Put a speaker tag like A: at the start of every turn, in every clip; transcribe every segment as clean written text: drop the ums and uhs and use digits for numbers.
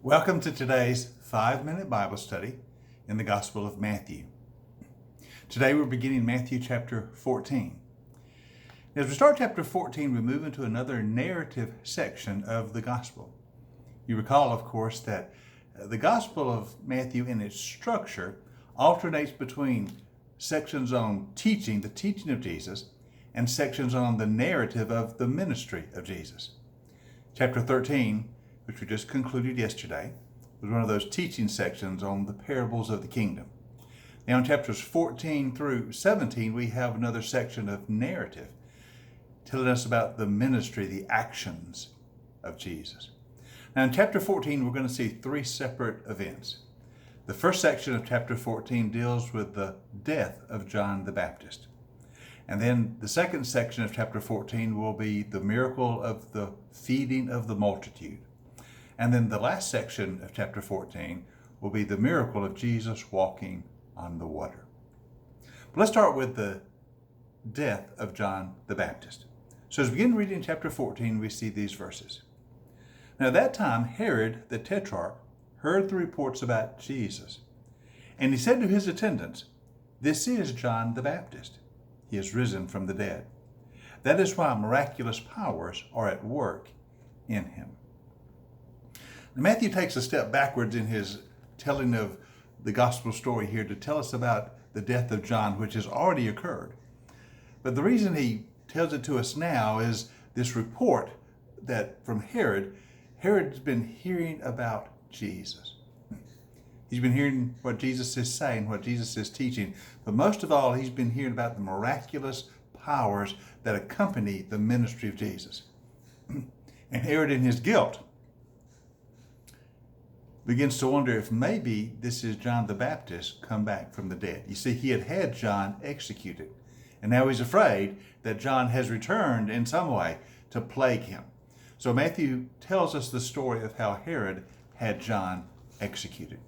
A: Welcome to today's 5-minute Bible study in the Gospel of Matthew. Today we're beginning Matthew chapter 14. As we start chapter 14, we move into another narrative section of the Gospel. You recall, of course, that the Gospel of Matthew in its structure alternates between sections on teaching, the teaching of Jesus, and sections on the narrative of the ministry of Jesus. Chapter 13, which we just concluded yesterday, was one of those teaching sections on the parables of the kingdom. Now in chapters 14 through 17, we have another section of narrative telling us about the ministry, the actions of Jesus. Now in chapter 14, we're going to see three separate events. The first section of chapter 14 deals with the death of John the Baptist. And then the second section of chapter 14 will be the miracle of the feeding of the multitude. And then the last section of chapter 14 will be the miracle of Jesus walking on the water. But let's start with the death of John the Baptist. So as we begin reading chapter 14, we see these verses. Now at that time, Herod the Tetrarch heard the reports about Jesus. And he said to his attendants, "This is John the Baptist. He is risen from the dead. That is why miraculous powers are at work in him." Now, Matthew takes a step backwards in his telling of the gospel story here to tell us about the death of John, which has already occurred. But the reason he tells it to us now is this report that from Herod's been hearing about Jesus. He's been hearing what Jesus is saying, what Jesus is teaching. But most of all, he's been hearing about the miraculous powers that accompany the ministry of Jesus. And Herod, in his guilt, begins to wonder if maybe this is John the Baptist come back from the dead. You see, he had John executed. And now he's afraid that John has returned in some way to plague him. So Matthew tells us the story of how Herod had John executed.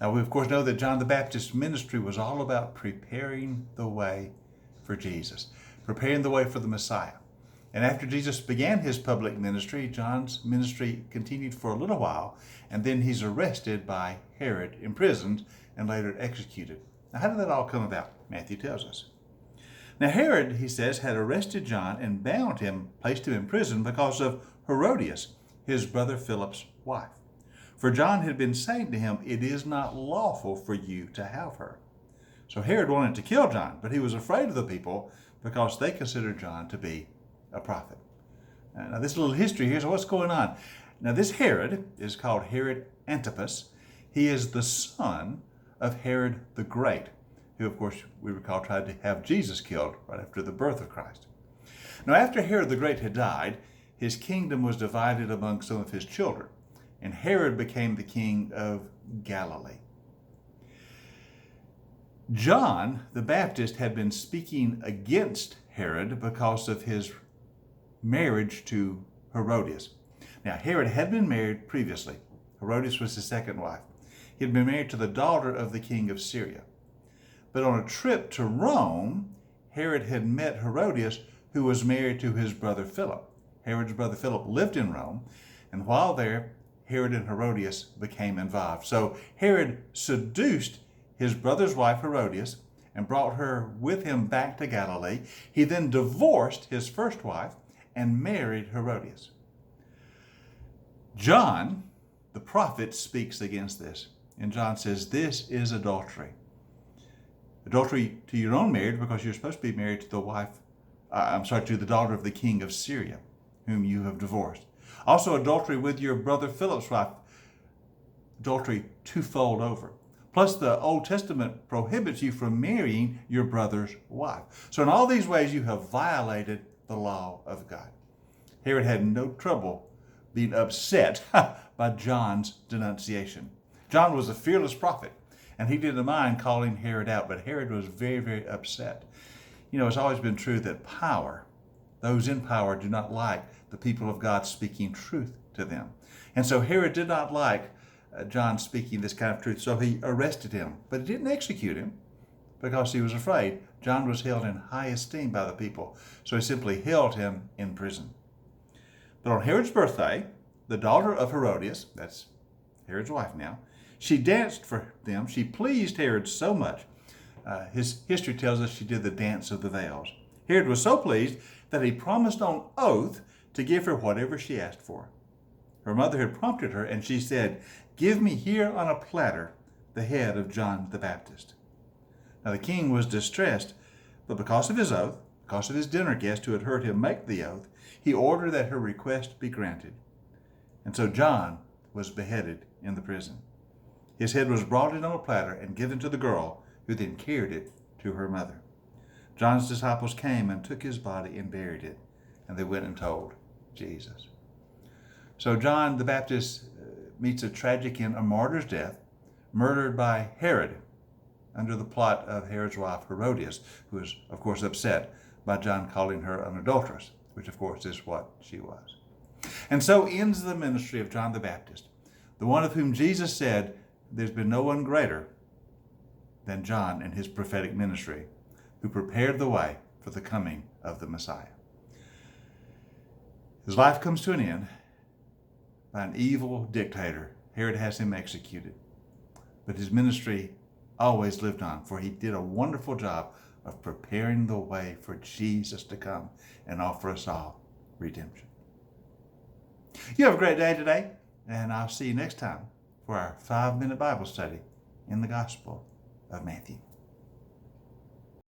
A: Now we of course know that John the Baptist's ministry was all about preparing the way for Jesus, preparing the way for the Messiah. And after Jesus began his public ministry, John's ministry continued for a little while, and then he's arrested by Herod, imprisoned, and later executed. Now how did that all come about? Matthew tells us. Now Herod, he says, had arrested John and bound him, placed him in prison because of Herodias, his brother Philip's wife. For John had been saying to him, "It is not lawful for you to have her." So Herod wanted to kill John, but he was afraid of the people because they considered John to be a prophet. Now this little history here, so what's going on? Now this Herod is called Herod Antipas. He is the son of Herod the Great, who of course we recall tried to have Jesus killed right after the birth of Christ. Now after Herod the Great had died, his kingdom was divided among some of his children, and Herod became the king of Galilee. John the Baptist had been speaking against Herod because of his marriage to Herodias. Now, Herod had been married previously. Herodias was his second wife. He had been married to the daughter of the king of Syria. But on a trip to Rome, Herod had met Herodias, who was married to his brother Philip. Herod's brother Philip lived in Rome, and while there, Herod and Herodias became involved. So Herod seduced his brother's wife Herodias and brought her with him back to Galilee. He then divorced his first wife and married Herodias. John, the prophet, speaks against this. And John says, "This is adultery." Adultery to your own marriage because you're supposed to be married to to the daughter of the king of Syria, whom you have divorced. Also adultery with your brother Philip's wife. Adultery twofold over. Plus the Old Testament prohibits you from marrying your brother's wife. So in all these ways you have violated the law of God. Herod had no trouble being upset by John's denunciation. John was a fearless prophet, and he didn't mind calling Herod out, but Herod was very, very upset. You know, it's always been true that those in power do not like the people of God speaking truth to them. And so Herod did not like John speaking this kind of truth, so he arrested him, but he didn't execute him because he was afraid. John was held in high esteem by the people, so he simply held him in prison. But on Herod's birthday, the daughter of Herodias, that's Herod's wife now. She danced for them. She pleased Herod so much. His history tells us she did the dance of the veils. Herod was so pleased that he promised on oath to give her whatever she asked for. Her mother had prompted her, and she said, "Give me here on a platter the head of John the Baptist." Now the king was distressed, but because of his oath, because of his dinner guest who had heard him make the oath, he ordered that her request be granted. And so John was beheaded in the prison. His head was brought in on a platter and given to the girl, who then carried it to her mother. John's disciples came and took his body and buried it, and they went and told Jesus. So John the Baptist meets a tragic end, a martyr's death, murdered by Herod under the plot of Herod's wife Herodias, who was, of course, upset by John calling her an adulteress, which, of course, is what she was. And so ends the ministry of John the Baptist, the one of whom Jesus said, "There's been no one greater than John in his prophetic ministry, who prepared the way for the coming of the Messiah." His life comes to an end by an evil dictator. Herod has him executed. But his ministry always lived on, for he did a wonderful job of preparing the way for Jesus to come and offer us all redemption. You have a great day today, and I'll see you next time for our 5-minute Bible study in the Gospel of Matthew.